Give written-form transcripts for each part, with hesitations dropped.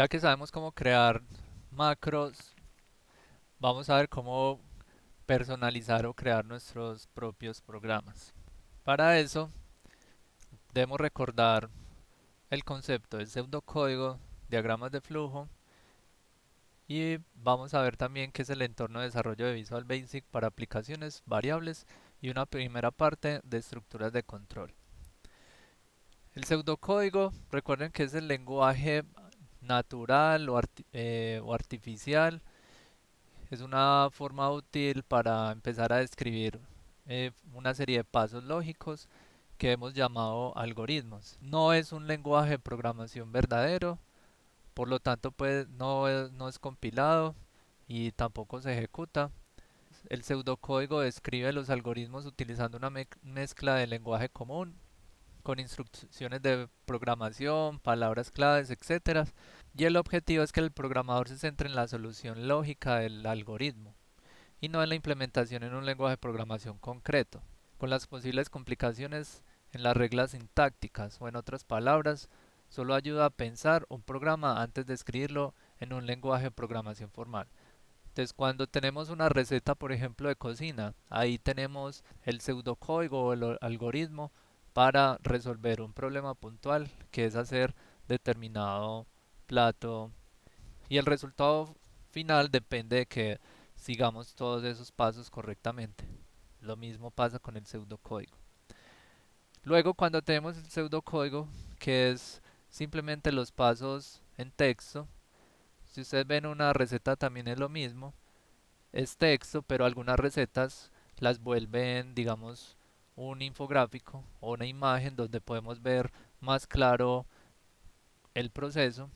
Ya que sabemos cómo crear macros, vamos a ver cómo personalizar o crear nuestros propios programas. Para eso, debemos recordar el concepto de pseudocódigo, diagramas de flujo y vamos a ver también qué es el entorno de desarrollo de Visual Basic para aplicaciones variables y una primera parte de estructuras de control. El pseudocódigo, recuerden que es el lenguaje natural o artificial. Es una forma útil para empezar a describir una serie de pasos lógicos que hemos llamado algoritmos. No es un lenguaje de programación verdadero, por lo tanto pues, no es compilado y tampoco se ejecuta. El pseudocódigo describe los algoritmos utilizando una mezcla de lenguaje común con instrucciones de programación, palabras claves, etcétera. Y el objetivo es que el programador se centre en la solución lógica del algoritmo y no en la implementación en un lenguaje de programación concreto, con las posibles complicaciones en las reglas sintácticas o en otras palabras, solo ayuda a pensar un programa antes de escribirlo en un lenguaje de programación formal. Entonces, cuando tenemos una receta, por ejemplo, de cocina, ahí tenemos el pseudocódigo o el algoritmo para resolver un problema puntual, que es hacer determinado plato. Y el resultado final depende de que sigamos todos esos pasos correctamente. Lo mismo pasa con el pseudocódigo. Luego, cuando tenemos el pseudocódigo, que es simplemente los pasos en texto, si ustedes ven una receta también es lo mismo, es texto, pero algunas recetas las vuelven, digamos, un infográfico o una imagen donde podemos ver más claro el proceso.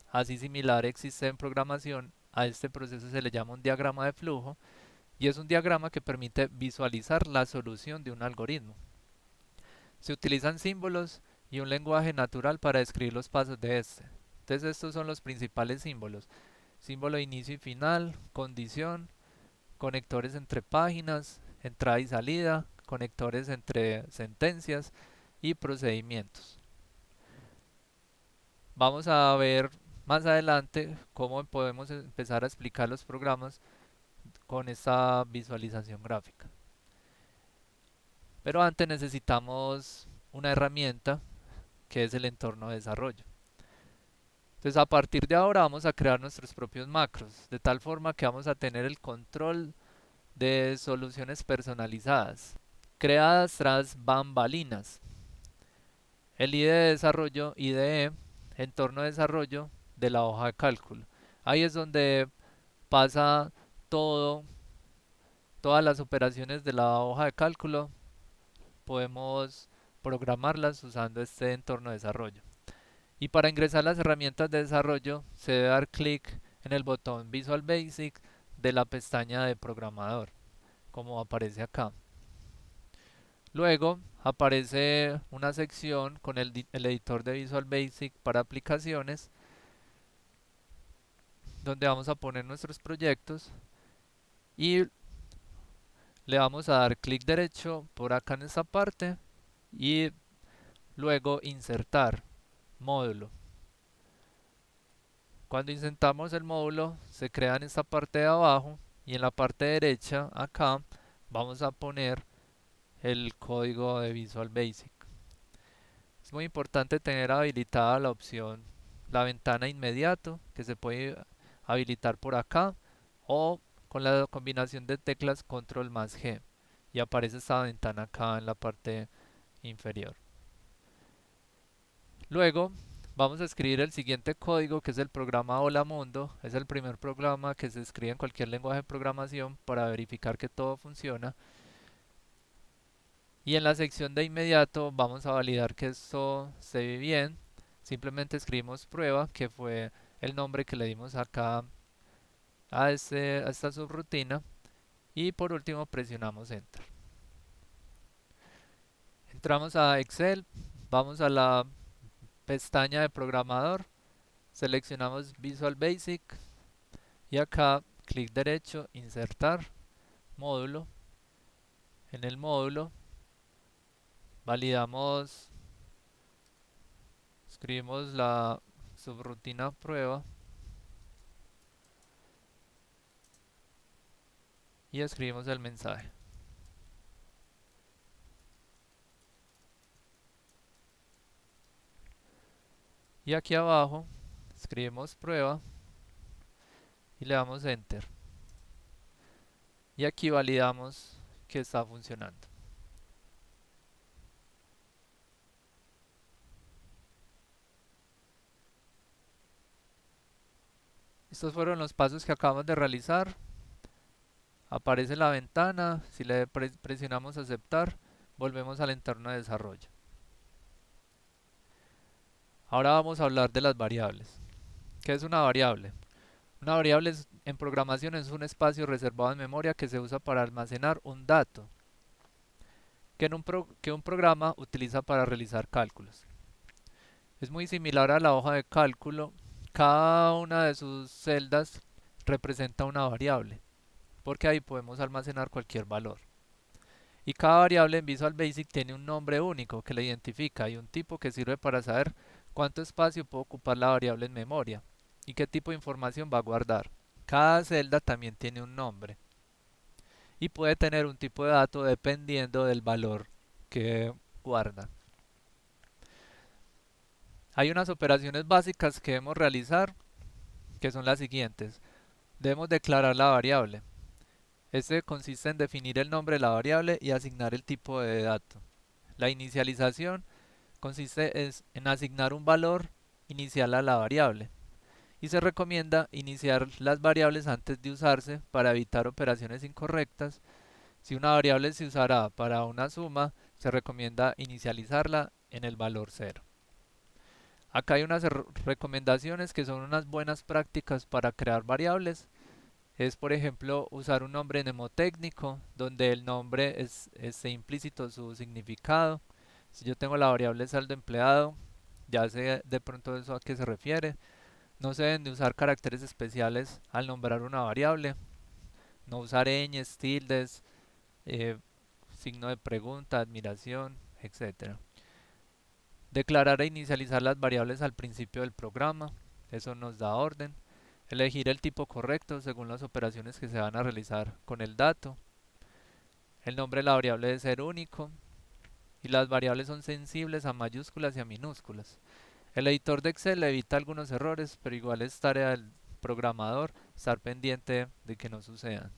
Así similar existe en programación. A este proceso se le llama un diagrama de flujo y es un diagrama que permite visualizar la solución de un algoritmo. Se utilizan símbolos y un lenguaje natural para describir los pasos de este. Entonces estos son los principales símbolos. Símbolo de inicio y final, condición, conectores entre páginas, entrada y salida, conectores entre sentencias y procedimientos. Vamos a ver más adelante cómo podemos empezar a explicar los programas con esta visualización gráfica. Pero antes necesitamos una herramienta que es el entorno de desarrollo. Entonces a partir de ahora vamos a crear nuestros propios macros, de tal forma que vamos a tener el control de soluciones personalizadas, creadas tras bambalinas. El IDE de desarrollo, IDE, entorno de desarrollo de la hoja de cálculo. Ahí es donde pasa todo, todas las operaciones de la hoja de cálculo, podemos programarlas usando este entorno de desarrollo. Y para ingresar las herramientas de desarrollo se debe dar clic en el botón Visual Basic de la pestaña de programador, como aparece acá. Luego aparece una sección con el editor de Visual Basic para aplicaciones, donde vamos a poner nuestros proyectos y le vamos a dar clic derecho por acá en esta parte y luego insertar módulo. Cuando insertamos el módulo se crea en esta parte de abajo y en la parte derecha acá vamos a poner el código de Visual Basic. Es muy importante tener habilitada la opción, la ventana inmediato, que se puede habilitar por acá o con la combinación de teclas Control más G y aparece esta ventana acá en la parte inferior. Luego vamos a escribir el siguiente código, que es el programa Hola Mundo. Es el primer programa que se escribe en cualquier lenguaje de programación para verificar que todo funciona. Y en la sección de inmediato vamos a validar que esto se ve bien. Simplemente escribimos prueba, que fue el nombre que le dimos acá a esta subrutina. Y por último presionamos Enter. Entramos a Excel, vamos a la pestaña de programador, seleccionamos Visual Basic y acá clic derecho, insertar, módulo. En el módulo validamos, escribimos subrutina prueba y escribimos el mensaje. Y aquí abajo escribimos prueba y le damos enter. Y aquí validamos que está funcionando. Estos fueron los pasos que acabamos de realizar. Aparece la ventana, si le presionamos aceptar, volvemos al entorno de desarrollo. Ahora vamos a hablar de las variables. ¿Qué es una variable? Una variable en programación es un espacio reservado en memoria que se usa para almacenar un dato que un programa utiliza para realizar cálculos. Es muy similar a la hoja de cálculo. Cada una de sus celdas representa una variable, porque ahí podemos almacenar cualquier valor. Y cada variable en Visual Basic tiene un nombre único que la identifica y un tipo que sirve para saber cuánto espacio puede ocupar la variable en memoria y qué tipo de información va a guardar. Cada celda también tiene un nombre y puede tener un tipo de dato dependiendo del valor que guarda. Hay unas operaciones básicas que debemos realizar que son las siguientes. Debemos declarar la variable. Este consiste en definir el nombre de la variable y asignar el tipo de dato. La inicialización consiste en asignar un valor inicial a la variable y se recomienda iniciar las variables antes de usarse para evitar operaciones incorrectas. Si una variable se usará para una suma, se recomienda inicializarla en el valor 0. Acá hay unas recomendaciones que son unas buenas prácticas para crear variables. Es, por ejemplo, usar un nombre mnemotécnico, donde el nombre esté implícito su significado. Si yo tengo la variable saldo empleado, ya sé de pronto eso a qué se refiere. No se deben de usar caracteres especiales al nombrar una variable. No usar ñes, tildes, eh, signo de pregunta, admiración, etcétera. Declarar e inicializar las variables al principio del programa. Eso nos da orden. Elegir el tipo correcto según las operaciones que se van a realizar con el dato. El nombre de la variable debe ser único. Y las variables son sensibles a mayúsculas y a minúsculas. El editor de Excel evita algunos errores, pero igual es tarea del programador estar pendiente de que no sucedan.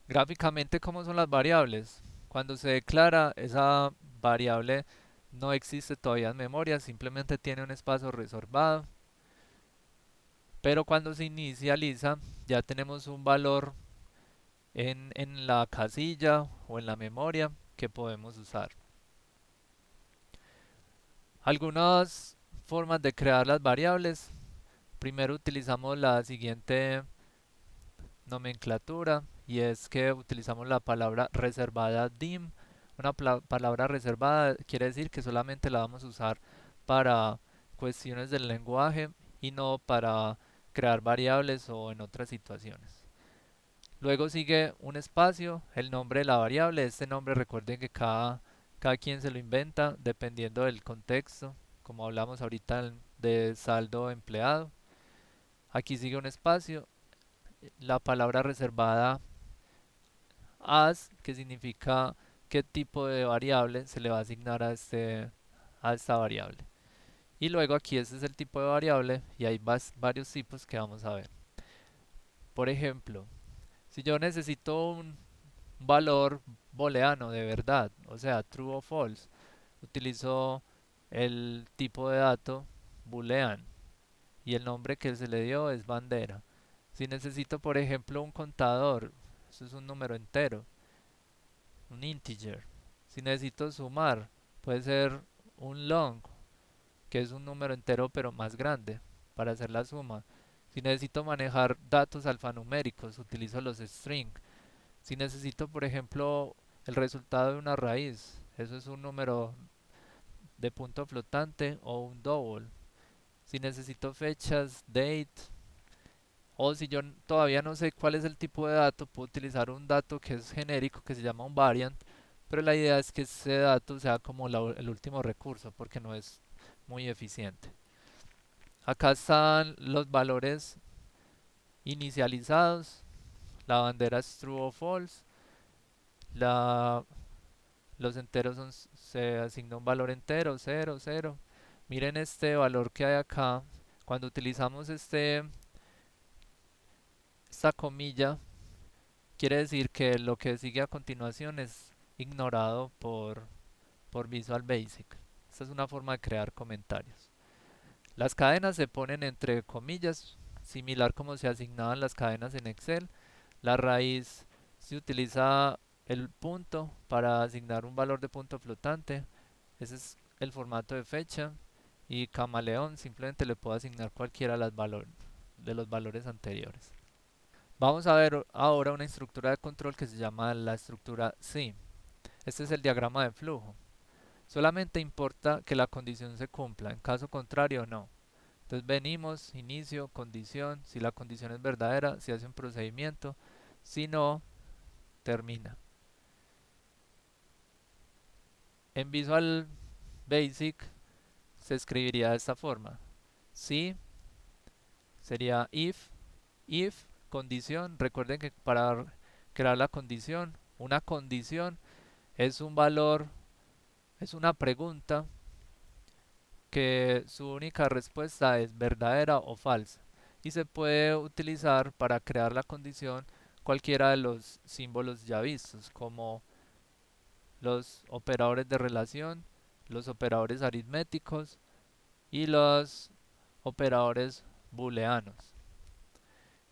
Gráficamente, ¿cómo son las variables? Cuando se declara, esa variable no existe todavía en memoria, simplemente tiene un espacio reservado. Pero cuando se inicializa, ya tenemos un valor en la casilla o en la memoria que podemos usar. Algunas formas de crear las variables. Primero utilizamos la siguiente nomenclatura y es que utilizamos la palabra reservada dim. Una palabra reservada quiere decir que solamente la vamos a usar para cuestiones del lenguaje y no para crear variables o en otras situaciones. Luego sigue un espacio, el nombre de la variable. Este nombre recuerden que cada quien se lo inventa dependiendo del contexto, como hablamos ahorita de saldo empleado. Aquí sigue un espacio, la palabra reservada as, que significa qué tipo de variable se le va a asignar a esta variable. Y luego aquí este es el tipo de variable y hay varios tipos que vamos a ver. Por ejemplo, si yo necesito un valor booleano de verdad, o sea, true o false, utilizo el tipo de dato boolean y el nombre que se le dio es bandera. Si necesito, por ejemplo, un contador, eso es un número entero, un integer. Si necesito sumar, puede ser un long, que es un número entero pero más grande para hacer la suma. Si necesito manejar datos alfanuméricos, utilizo los string. Si necesito, por ejemplo, el resultado de una raíz, eso es un número de punto flotante o un double. Si necesito fechas, date, o si yo todavía no sé cuál es el tipo de dato, puedo utilizar un dato que es genérico, que se llama un variant, pero la idea es que ese dato sea como el último recurso, porque no es muy eficiente. Acá están los valores inicializados. La bandera es true o false. La, los enteros se asigna un valor entero, 0, 0. Miren este valor que hay acá. Cuando utilizamos esta comilla, quiere decir que lo que sigue a continuación es ignorado por Visual Basic. Esta es una forma de crear comentarios. Las cadenas se ponen entre comillas, similar como se asignaban las cadenas en Excel. La raíz se utiliza el punto para asignar un valor de punto flotante. Ese es el formato de fecha. Y camaleón simplemente le puedo asignar cualquiera de los valores anteriores. Vamos a ver ahora una estructura de control que se llama la estructura SI. Este es el diagrama de flujo. Solamente importa que la condición se cumpla, en caso contrario no. Entonces venimos, inicio, condición, si la condición es verdadera, se hace un procedimiento, si no, termina. En Visual Basic se escribiría de esta forma. Si sería if, condición. Recuerden que para crear la condición, una condición es un valor, es una pregunta que su única respuesta es verdadera o falsa. Y se puede utilizar para crear la condición cualquiera de los símbolos ya vistos, como los operadores de relación, los operadores aritméticos y los operadores booleanos.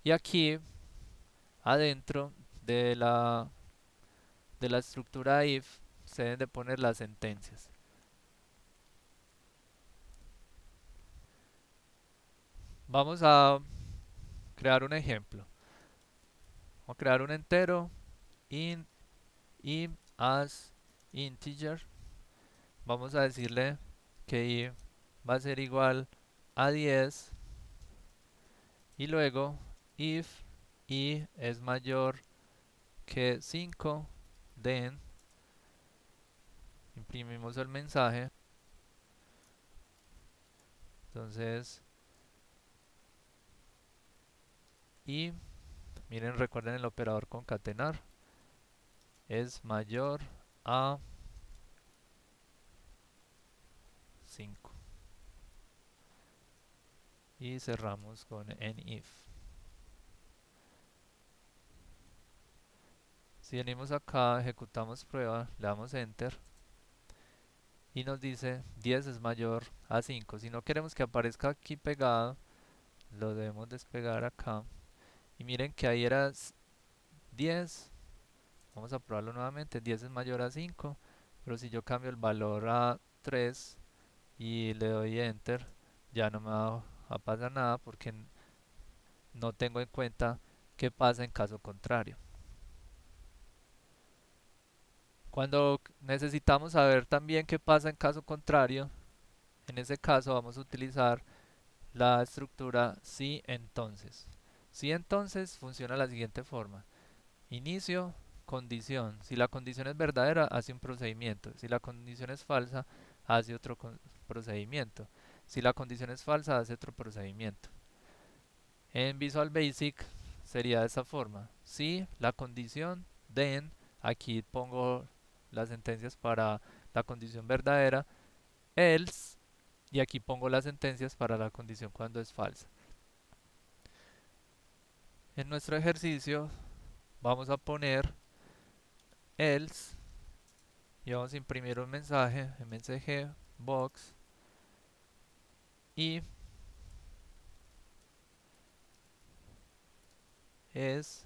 Y aquí, adentro de la estructura if, se deben de poner las sentencias. Vamos a crear un ejemplo. Vamos a crear un entero int i as integer. Vamos a decirle que i va a ser igual a 10 y luego if i es mayor que 5, then imprimimos el mensaje. Entonces, y miren, recuerden el operador concatenar es mayor a 5 y cerramos con en if. Si venimos acá, ejecutamos prueba, le damos enter y nos dice 10 es mayor a 5. Si no queremos que aparezca aquí pegado, lo debemos despegar acá. Y miren que ahí era 10. Vamos a probarlo nuevamente. 10 es mayor a 5. Pero si yo cambio el valor a 3 y le doy enter, ya no me va a pasar nada porque no tengo en cuenta qué pasa en caso contrario. Cuando necesitamos saber también qué pasa en caso contrario, en ese caso vamos a utilizar la estructura si entonces. Si entonces funciona de la siguiente forma. Inicio, condición. Si la condición es verdadera, hace un procedimiento. Si la condición es falsa, hace otro procedimiento. Si la condición es falsa, hace otro procedimiento. En Visual Basic sería de esta forma. Si la condición, then, aquí pongo las sentencias para la condición verdadera, else, y aquí pongo las sentencias para la condición cuando es falsa. En nuestro ejercicio vamos a poner else y vamos a imprimir un mensaje, msg box, y es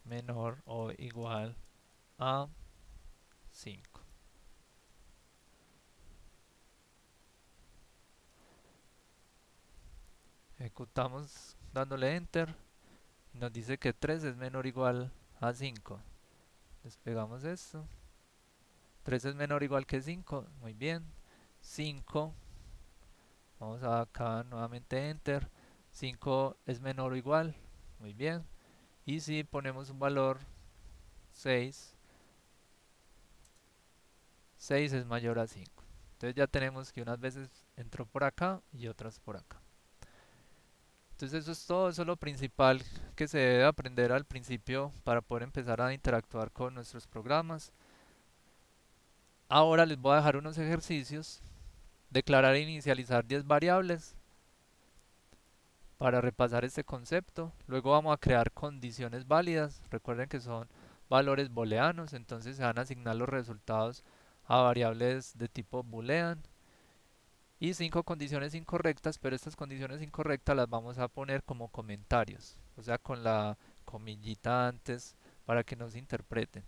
menor o igual a 5. Ejecutamos dándole enter y nos dice que 3 es menor o igual a 5. Despegamos esto. 3 es menor o igual que 5. Muy bien. 5. Vamos a acá nuevamente enter. 5 es menor o igual. Muy bien. Y si ponemos un valor 6, 6 es mayor a 5. Entonces ya tenemos que unas veces entró por acá y otras por acá. Entonces eso es todo, eso es lo principal que se debe aprender al principio para poder empezar a interactuar con nuestros programas. Ahora les voy a dejar unos ejercicios, declarar e inicializar 10 variables para repasar este concepto. Luego vamos a crear condiciones válidas. Recuerden que son valores booleanos, entonces se van a asignar los resultados a variables de tipo boolean. Y 5 condiciones incorrectas, pero estas condiciones incorrectas las vamos a poner como comentarios, o sea, con la comillita antes para que nos interpreten.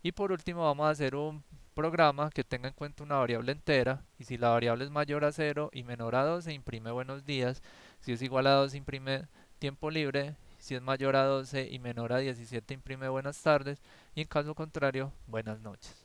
Y por último vamos a hacer un programa que tenga en cuenta una variable entera y si la variable es mayor a 0 y menor a 12 imprime buenos días, si es igual a 2 imprime tiempo libre, si es mayor a 12 y menor a 17 imprime buenas tardes y en caso contrario buenas noches.